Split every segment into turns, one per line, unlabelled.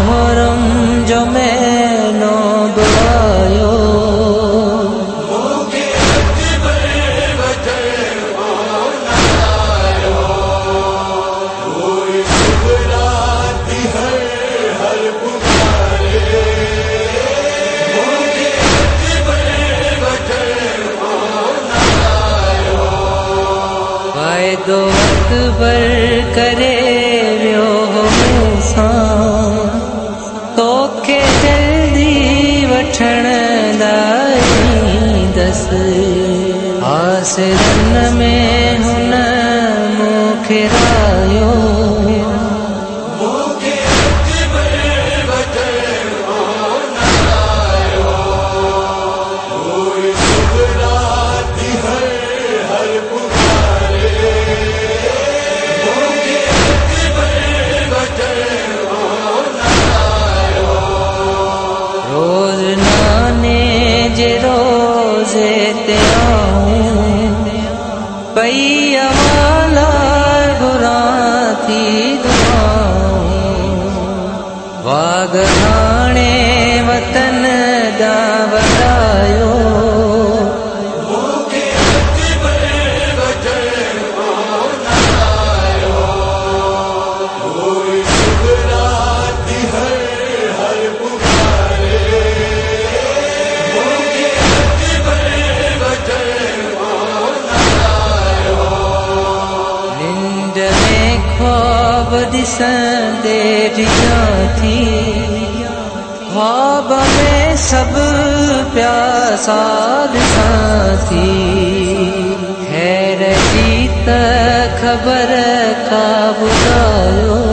मोहरम जो मैनो बुआयो वायदो अकबर करे वियो मूंसां तोखे जल्दी वठण लाइ दस आसिरन में हुन मूंखे रायो पई अमाला गुरा थी दुआऊं वागहाणे वतन दा वडायो दिसंदे जिया थी ख्वाब में सब प्यासा दिसां थी खैर जी त खबर का बुधायो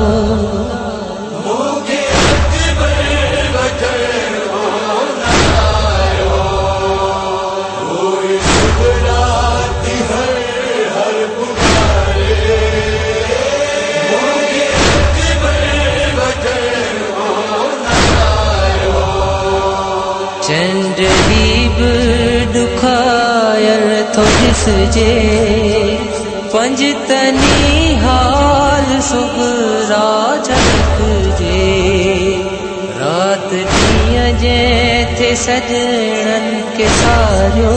चंडदीप दुखायल तो दिसजे पंजतनी हाल सुगरा झलकजे रात ॾींहं जे थे सजणन के सारियो